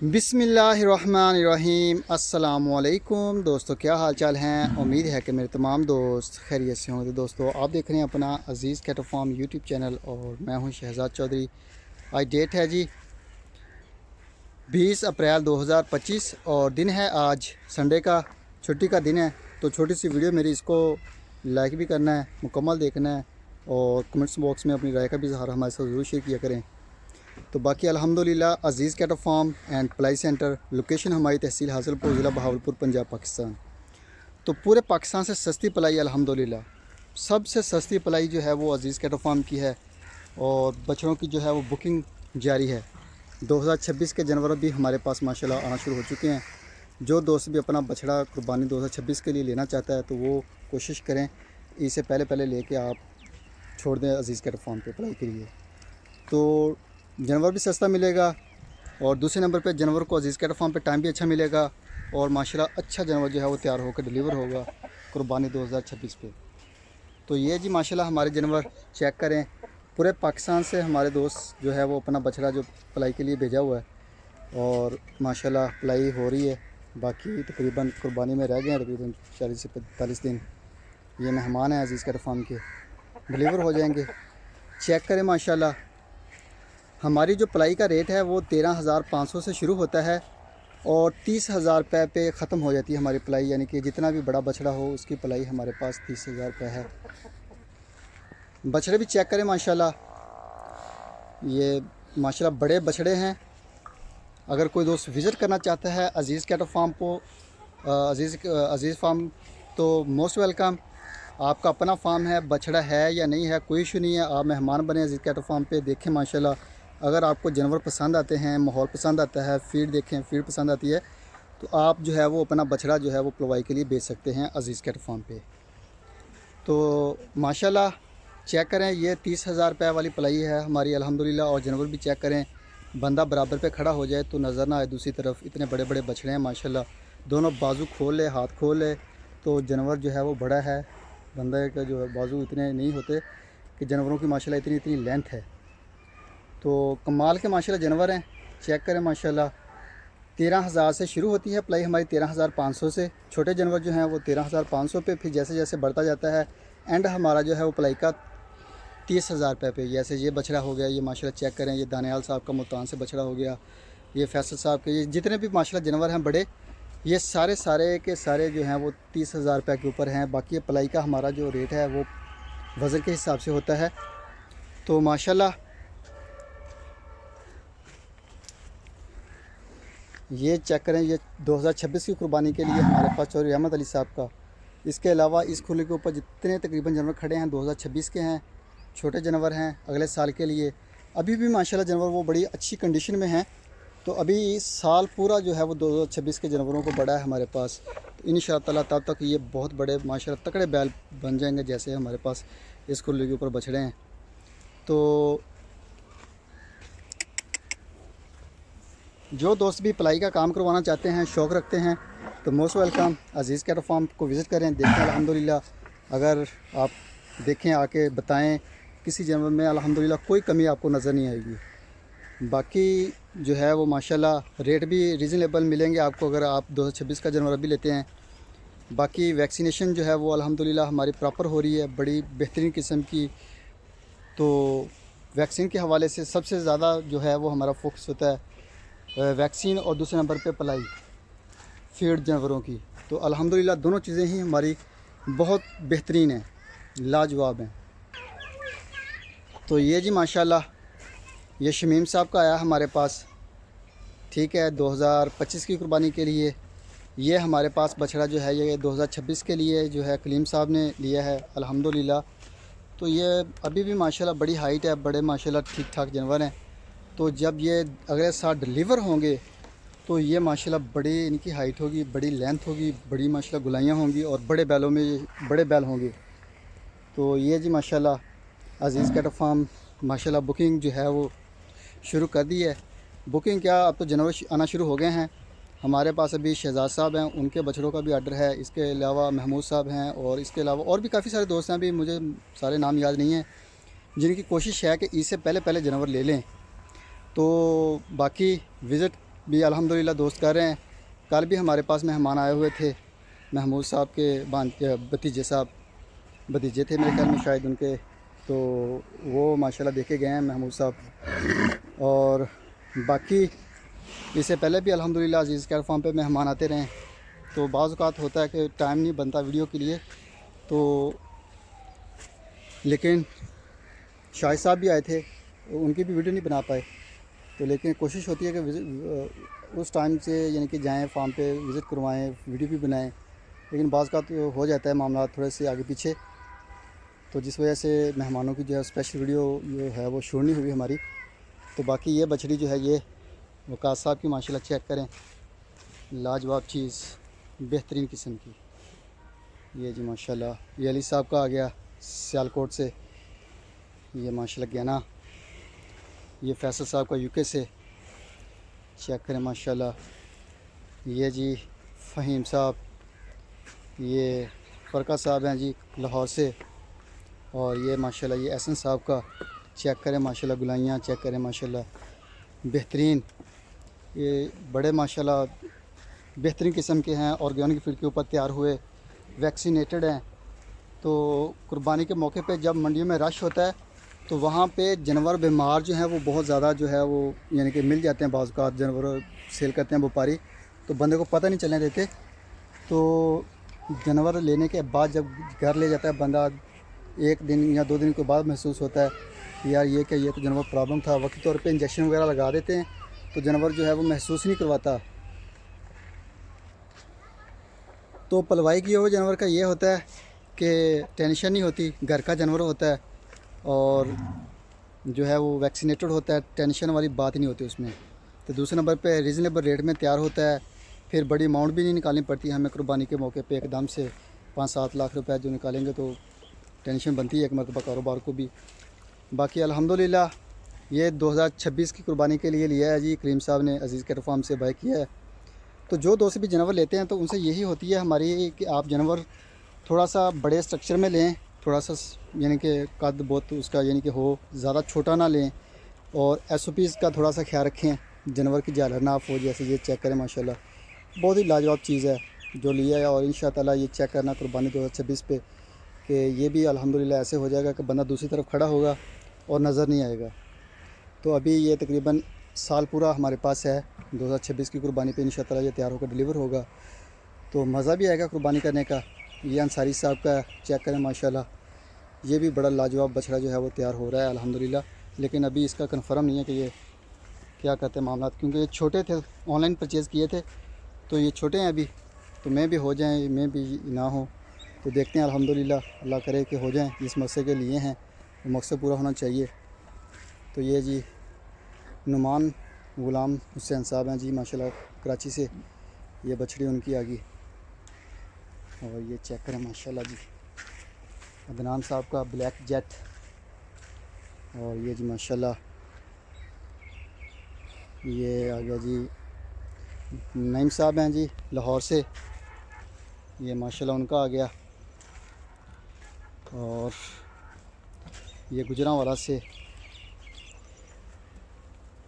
बिस्मिल्लाहिर्रहमानिर्रहीम। अस्सलामुअलैकुम दोस्तों, क्या हाल चाल हैं। उम्मीद है कि मेरे तमाम दोस्त खैरियत से होंगे। दोस्तों, आप देख रहे हैं अपना अज़ीज़ कैटल फार्म यूट्यूब चैनल और मैं हूं शहजाद चौधरी। आज डेट है जी 20 अप्रैल 2025 और दिन है आज संडे का, छुट्टी का दिन है। तो छोटी सी वीडियो मेरी, इसको लाइक भी करना है, मुकम्मल देखना है और कमेंट्स बॉक्स में अपनी राय का भी इज़हार हमारे साथ ज़रूर शेयर किया करें। तो बाकी अल्हम्दुलिल्लाह अज़ीज़ कैटल फार्म एंड पलाई सेंटर, लोकेशन हमारी तहसील हासिलपुर, ज़िला बहावलपुर, पंजाब, पाकिस्तान। तो पूरे पाकिस्तान से सस्ती पलाई अल्हम्दुलिल्लाह, सबसे सस्ती पलाई जो है वो अज़ीज़ कैटल फार्म की है। और बछड़ों की जो है वो बुकिंग जारी है। 2026 के जानवर भी हमारे पास माशाल्लाह आना शुरू हो चुके हैं। जो दोस्त भी अपना बछड़ा कुर्बानी 2026 के लिए लेना चाहता है तो वो कोशिश करें, इससे पहले पहले लेके आप छोड़ दें अज़ीज़ कैटल फार्म पे पलाई के लिए। तो जानवर भी सस्ता मिलेगा और दूसरे नंबर पे जानवर को अज़ीज़ कैटल फार्म पे टाइम भी अच्छा मिलेगा और माशाल्लाह अच्छा जानवर जो है वो तैयार होकर डिलीवर होगा कुर्बानी 2026 पे। तो ये जी माशाल्लाह हमारे जानवर चेक करें, पूरे पाकिस्तान से हमारे दोस्त जो है वो अपना बछड़ा जो पलाई के लिए भेजा हुआ है और माशाल्लाह पलाई हो रही है। बाकी तकरीबन कुर्बानी में रह गए हैं तकरीबन 40 से 45 दिन। ये मेहमान हैं अज़ीज़ कैटल फार्म के, डिलीवर हो जाएंगे। चेक करें माशाल्लाह, हमारी जो पलाई का रेट है वो 13,500 से शुरू होता है और 30,000 रुपये पे ख़त्म हो जाती है हमारी पलाई। यानी कि जितना भी बड़ा बछड़ा हो उसकी पलाई हमारे पास 30,000 रुपये है। बछड़े भी चेक करें माशाल्लाह, ये माशाल्लाह बड़े बछड़े हैं। अगर कोई दोस्त विज़िट करना चाहता है अज़ीज़ कैटल फार्म को, अज़ीज़ फार्म, तो मोस्ट वेलकम। आपका अपना फार्म है, बछड़ा है या नहीं है कोई इशू नहीं है, आप मेहमान बने अज़ीज़ कैटल फार्म पे। देखें माशाल्लाह, अगर आपको जानवर पसंद आते हैं, माहौल पसंद आता है, फीड देखें, फीड पसंद आती है, तो आप जो है वो अपना बछड़ा जो है वो पलवाई के लिए बेच सकते हैं अज़ीज़ कैटल फार्म पे। तो माशाल्लाह चेक करें, ये 30,000 रुपये वाली पलाई है हमारी अल्हम्दुलिल्लाह। और जानवर भी चेक करें, बंदा बराबर पे खड़ा हो जाए तो नज़र ना आए दूसरी तरफ। इतने बड़े बड़े बछड़े हैं माशाल्लाह, दोनों बाजू खोल ले, हाथ खोल ले तो जानवर जो है वो बड़ा है। बंदे का जो है बाजू इतने नहीं होते कि जानवरों की माशाल्लाह इतनी इतनी लेंथ है। तो कमाल के माशाल्लाह जानवर हैं। चेक करें माशाल्लाह, 13,000 से शुरू होती है पलाई हमारी, 13,500 से। छोटे जानवर जो हैं वो 13,500 पे, फिर जैसे जैसे बढ़ता जाता है एंड हमारा जो है वो पलाई का 30,000 रुपये पे। जैसे ये बछड़ा हो गया, ये माशाल्लाह चेक करें, ये दानियाल साहब का मुल्तान से बछड़ा हो गया, ये फैसल साहब के, ये जितने भी माशाल्लाह जानवर हैं बड़े, ये सारे के सारे जो हैं वो 30,000 रुपये के ऊपर हैं। बाकी ये पलाई का हमारा जो रेट है वो वज़न के हिसाब से होता है। तो माशाल्लाह ये चेक करें, ये 2026 की कुर्बानी के लिए हमारे पास चौधरी अहमद अली साहब का। इसके अलावा इस खुले के ऊपर जितने तकरीबन जानवर खड़े हैं 2026 के हैं, छोटे जानवर हैं अगले साल के लिए। अभी भी माशाल्लाह जानवर वो बड़ी अच्छी कंडीशन में हैं। तो अभी इस साल पूरा जो है वो 2026 के जानवरों को बड़ा है हमारे पास। तो इंशाअल्लाह तब तक ये बहुत बड़े माशाल्लाह तकड़े बैल बन जाएंगे जैसे हमारे पास इस खुले के ऊपर बछड़े हैं। तो जो दोस्त भी पलाई का काम करवाना चाहते हैं, शौक़ रखते हैं, तो मोस्ट वेलकम। अज़ीज़ कैटल फार्म को विज़िट करें, देखें अल्हम्दुलिल्लाह। अगर आप देखें, आके बताएं, किसी जानवर में अल्हम्दुलिल्लाह कोई कमी आपको नज़र नहीं आएगी। बाकी जो है वो माशाल्लाह रेट भी रीज़नेबल मिलेंगे आपको अगर आप 2026 का जानवर भी लेते हैं। बाकी वैक्सीनेशन जो है वो अल्हम्दुलिल्लाह हमारी प्रॉपर हो रही है, बड़ी बेहतरीन किस्म की। तो वैक्सीन के हवाले से सबसे ज़्यादा जो है वो हमारा फोकस होता है वैक्सीन और दूसरे नंबर पे पलाई, फीड जानवरों की। तो अल्हम्दुलिल्लाह दोनों चीज़ें ही हमारी बहुत बेहतरीन हैं, लाजवाब हैं। तो ये जी माशाल्लाह ये शमीम साहब का आया हमारे पास, ठीक है, 2025 की कुर्बानी के लिए। ये हमारे पास बछड़ा जो है ये 2026 के लिए जो है कलीम साहब ने लिया है अल्हम्दुलिल्लाह। तो ये अभी भी माशाल्लाह बड़ी हाइट है, बड़े माशाल्लाह ठीक ठाक जानवर हैं। तो जब ये अगले साल डिलीवर होंगे तो ये माशाल्लाह बड़ी इनकी हाइट होगी, बड़ी लेंथ होगी, बड़ी माशाल्लाह गुलाइयाँ होंगी और बड़े बैलों में ये बड़े बैल होंगे। तो ये जी माशाल्लाह अज़ीज़ कैटल फार्म माशाल्लाह बुकिंग जो है वो शुरू कर दी है। बुकिंग क्या, अब तो जानवर आना शुरू हो गए हैं। हमारे पास अभी शहजाद साहब हैं, उनके बछड़ों का भी आर्डर है। इसके अलावा महमूद साहब हैं और इसके अलावा और भी काफ़ी सारे दोस्त हैं, अभी मुझे सारे नाम याद नहीं हैं, जिनकी कोशिश है कि इससे पहले पहले जानवर ले लें। तो बाकी विज़िट भी अल्हम्दुलिल्लाह दोस्त कर रहे हैं। कल भी हमारे पास मेहमान आए हुए थे, महमूद साहब के भतीजे साहब, भतीजे थे मेरे ख्याल में शायद उनके, तो वो माशाल्लाह देखे गए हैं महमूद साहब। और बाकी इससे पहले भी अल्हम्दुलिल्लाह अज़ीज़ कैट फार्म पे मेहमान आते रहे, तो बाज़ औक़ात होता है कि टाइम नहीं बनता वीडियो के लिए, तो लेकिन शाहिद साहब भी आए थे, उनकी भी वीडियो नहीं बना पाए, तो लेकिन कोशिश होती है कि उस टाइम से यानी कि जाएँ फार्म पे, विज़िट करवाएँ, वीडियो भी बनाएँ, लेकिन बाज़ का तो हो जाता है मामला थोड़े से आगे पीछे, तो जिस वजह से मेहमानों की जो है स्पेशल वीडियो जो है वो शूट नहीं हुई हमारी। तो बाकी ये बछड़ी जो है ये वक़ास साहब की माशाल्लाह चेक करें, लाजवाब चीज़, बेहतरीन किस्म की। ये जी माशाल्लाह ये अली साहब का आ गया सियालकोट से, ये माशाल्लाह गयाना। ये फैसल साहब का यूके से, चेक करें माशाल्लाह। ये जी फ़हीम साहब, ये फ़रका साहब हैं जी लाहौर से। और ये माशाल्लाह ये एहसन साहब का, चेक करें माशाल्लाह गुलाइयाँ चेक करें माशाल्लाह, बेहतरीन। ये बड़े माशाल्लाह बेहतरीन किस्म के हैं, ऑर्गेनिक फीड के ऊपर तैयार हुए, वैक्सीनेटेड हैं। तो कुर्बानी के मौके पे जब मंडियों में रश होता है तो वहाँ पे जानवर बीमार जो हैं वो बहुत ज़्यादा जो है वो यानी कि मिल जाते हैं, बाज़ औक़ात जानवर सेल करते हैं व्यापारी, तो बंदे को पता नहीं चलने देते। तो जानवर लेने के बाद जब घर ले जाता है बंदा, 1 दिन या 2 दिन के बाद महसूस होता है कि यार ये क्या, ये तो जानवर प्रॉब्लम था। वक्ती तौर पे इंजेक्शन वगैरह लगा देते हैं तो जानवर जो है वो महसूस नहीं करवाता। तो पलवाई किए हुए जानवर का ये होता है कि टेंशन नहीं होती, घर का जानवर होता है और जो है वो वैक्सीनेटेड होता है, टेंशन वाली बात नहीं होती उसमें। तो दूसरे नंबर पे रीज़नेबल रेट में तैयार होता है, फिर बड़ी अमाउंट भी नहीं निकालनी पड़ती हमें कुर्बानी के मौके पे एकदम से 5-7 लाख रुपए जो निकालेंगे तो टेंशन बनती है एक मरतबा कारोबार को भी। बाकी अल्हम्दुलिल्लाह ये 2026 की कुर्बानी के लिए लिया है जी, करीम साहब ने अज़ीज़ कैट फार्म से बाय किया है। तो जो दोस्त भी जानवर लेते हैं तो उनसे यही होती है हमारी कि आप जानवर थोड़ा सा बड़े स्ट्रक्चर में लें, थोड़ा सा यानी कि कद बहुत उसका यानी कि हो, ज़्यादा छोटा ना लें, और SOPs का थोड़ा सा ख्याल रखें, जानवर की झालर ना हो। जैसे ये चेक करें माशाल्लाह, बहुत ही लाजवाब चीज़ है जो लिया है। और इंशाअल्लाह ये चेक करना कुर्बानी 2026 पे कि ये भी अल्हम्दुलिल्लाह ऐसे हो जाएगा कि बंदा दूसरी तरफ खड़ा होगा और नज़र नहीं आएगा। तो अभी ये तकरीबन साल पूरा हमारे पास है, 2026 की कुर्बानी पे इंशाअल्लाह ये तैयार होकर डिलीवर होगा, तो मज़ा भी आएगा कुर्बानी करने का। ये अंसारी साहब का चेक करें माशाल्लाह, ये भी बड़ा लाजवाब बछड़ा जो है वो तैयार हो रहा है अल्हम्दुलिल्लाह। लेकिन अभी इसका कन्फर्म नहीं है कि ये क्या कहते हैं मामला, क्योंकि ये छोटे थे, ऑनलाइन परचेज़ किए थे, तो ये छोटे हैं अभी, तो मैं भी हो जाएँ, मैं भी ना हो, तो देखते हैं अल्हम्दुलिल्लाह, अल्लाह करे कि हो जाएँ। जिस मकसद के लिए हैं वो मकसद पूरा होना चाहिए। तो ये जी नुमान ग़ुलाम हुसैन साहब हैं जी माशाल्लाह कराची से, ये बछड़ी उनकी आ गई। और ये चेक करें माशाल्लाह जी अदनान साहब का ब्लैक जेट। और ये जी माशाल्लाह ये आ गया जी नईम साहब हैं जी लाहौर से, ये माशाल्लाह उनका आ गया। और ये गुजरांवाला से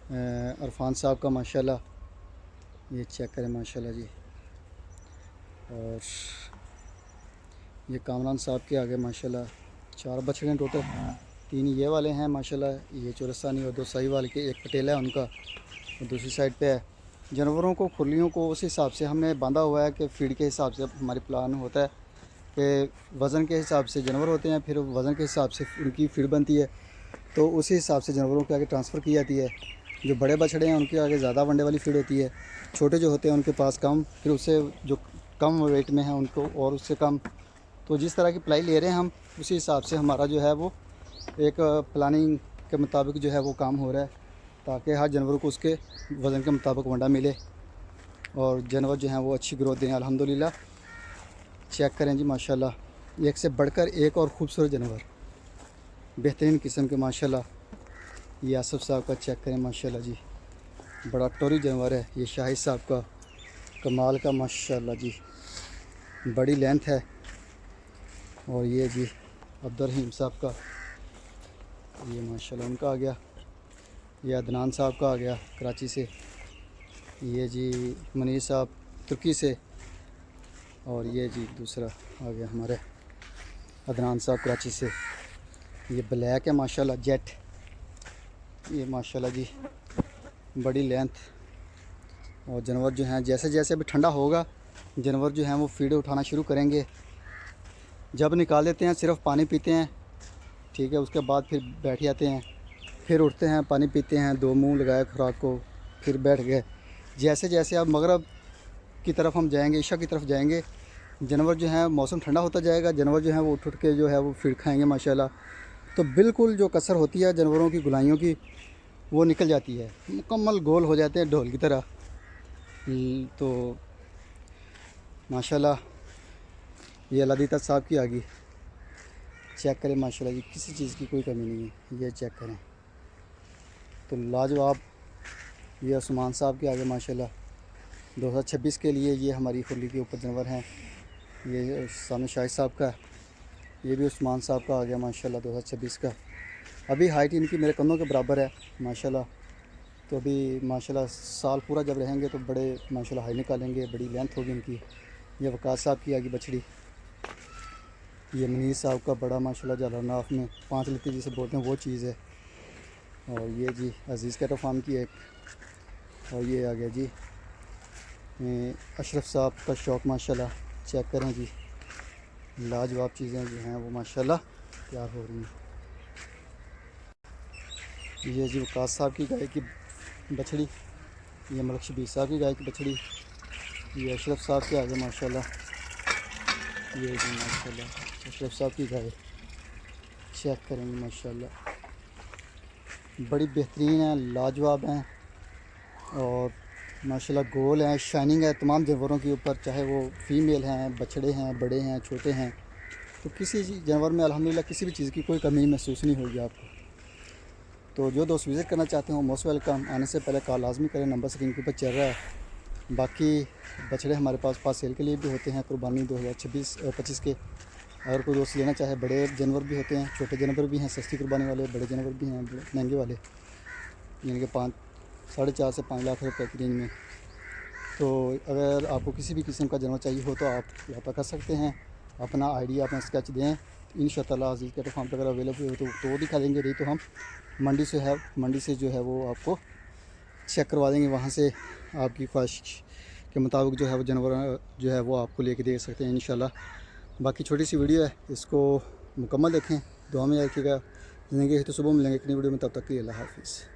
अरफान साहब का माशाल्लाह, ये चेक करें माशाल्लाह जी। और ये कामरान साहब के आगे माशाल्लाह 4 बछड़े हैं टोटल, 3 ये वाले हैं माशाल्लाह, ये चोरस्तानी और 2 साहिवाल के, एक पटेला है उनका और दूसरी साइड पे है। जानवरों को, खुरलियों को उस हिसाब से हमने बांधा हुआ है कि फीड के हिसाब से हमारी प्लान होता है कि वज़न के हिसाब से जानवर होते हैं, फिर वज़न के हिसाब से उनकी फीड बनती है, तो उसी हिसाब से जानवरों के आगे ट्रांसफ़र की जाती है। जो बड़े बछड़े हैं उनके आगे ज़्यादा वनडे वाली फीड होती है, छोटे जो होते हैं उनके पास कम, फिर उससे जो कम वेट में है उनको और उससे कम। तो जिस तरह की पलाई ले रहे हैं हम, उसी हिसाब से हमारा जो है वो एक प्लानिंग के मुताबिक जो है वो काम हो रहा है, ताकि हर जानवर को उसके वज़न के मुताबिक वंडा मिले और जानवर जो हैं वो अच्छी ग्रोथ दें अल्हम्दुलिल्लाह। चेक करें जी माशाल्लाह, एक से बढ़कर एक और ख़ूबसूरत जानवर, बेहतरीन किस्म के माशाल्लाह। ये आसफ़ साहब का चेक करें माशाल्लाह जी, बड़ा टोरी जानवर है। ये शाहिद साहब का कमाल का माशाल्लाह जी, बड़ी लेंथ है। और ये जी अब्दुर्रहीम साहब का, ये माशाल्लाह उनका आ गया। ये अदनान साहब का आ गया कराची से। ये जी मनीष साहब तुर्की से, और ये जी दूसरा आ गया हमारे अदनान साहब कराची से। ये ब्लैक है माशाल्लाह जेट, ये माशाल्लाह जी बड़ी लेंथ। और जानवर जो हैं जैसे जैसे अभी ठंडा होगा जानवर जो हैं वो फीड उठाना शुरू करेंगे। जब निकाल देते हैं सिर्फ पानी पीते हैं, ठीक है, उसके बाद फिर बैठ जाते हैं, फिर उठते हैं, पानी पीते हैं, दो मुंह लगाए खुराक को, फिर बैठ गए। जैसे जैसे अब मगरब की तरफ हम जाएंगे, ईशा की तरफ जाएंगे, जानवर जो हैं मौसम ठंडा होता जाएगा, जानवर जो हैं वो उठ के जो है वो फीड खाएंगे माशाल्लाह। तो बिल्कुल जो कसर होती है जानवरों की गुलाइयों की वो निकल जाती है, मुकम्मल गोल हो जाते हैं ढोल की तरह। तो माशाल्लाह ये अलादीता साहब की आगी चेक करें माशाल्लाह जी, किसी चीज़ की कोई कमी नहीं है, ये चेक करें तो लाजवाब। ये उस्मान साहब के आगे माशाल्लाह 2026 के लिए ये हमारी खुली के ऊपर जानवर हैं। ये सामने शाहिद साहब का, ये भी उस्मान साहब का आ गया माशाल्लाह 2026 का। अभी हाइट इनकी मेरे कंधों के बराबर है माशाल्लाह। तो अभी माशाल्लाह साल पूरा जब रहेंगे तो बड़े माशाल्लाह हाई निकालेंगे, बड़ी लेंथ होगी इनकी। ये वकास साहब की आगे बछड़ी, ये मनीष साहब का बड़ा माशाल्लाह जालरनाफ में 5 लिट्टी जिसे बोलते हैं वो चीज़ है। और ये जी अजीज़ कैटल फार्म की एक, और ये आ गया जी अशरफ साहब का शौक़ माशाल्लाह। चेक करें जी, लाजवाब चीज़ें जो हैं वो माशाल्लाह तैयार हो रही हैं। ये जी वकास साहब की गाय की बछड़ी, ये मलक शबीर साहब की गाय की बछड़ी, ये अशरफ साहब के आगे माशाल्लाह। ये जी माशाल्लाह अशरफ साहब की गाय चेक करेंगे माशाल्लाह, बड़ी बेहतरीन है, लाजवाब हैं और माशाल्लाह गोल हैं, शाइनिंग है तमाम जानवरों के ऊपर, चाहे वो फीमेल हैं, बछड़े हैं, बड़े हैं, छोटे हैं। तो किसी जानवर में अल्हम्दुलिल्लाह किसी भी चीज़ की कोई कमी महसूस नहीं होगी आपको। तो जो दोस्त विज़िट करना चाहते हो मोस्ट वेलकम। आने से पहले कॉल लाजमी करें, नंबर स्क्रीन के ऊपर चल रहा है। बाकी बछड़े हमारे पास सेल के लिए भी होते हैं कुर्बानी 2026-25 के। अगर कोई दोस्त लेना चाहे, बड़े जानवर भी होते हैं, छोटे जानवर भी हैं, सस्ती कुर्बानी वाले, बड़े जानवर भी हैं महंगे वाले, यानी कि 4.5 से 5 लाख रुपए की रेंज में। तो अगर आपको किसी भी किस्म का जानवर चाहिए हो तो आप रब्ता कर सकते हैं, अपना आइडिया अपना स्केच दें, इंशाअल्लाह अजीज़ कैटल फार्म पर अगर अवेलेबल हो तो वो दिखा देंगे। नहीं तो हम मंडी से जो है वो आपको चेक करवा देंगे, वहाँ से आपकी ख्वाहिश के मुताबिक जो है वो जानवर जो है वो आपको लेके दे सकते हैं इंशाल्लाह। बाकी छोटी सी वीडियो है, इसको मुकम्मल देखें, दुआ में रखिएगा। ज़िंदगी है तो सुबह मिलेंगे एक नई वीडियो में, तब तक के लिए अल्लाह हाफ़िज़।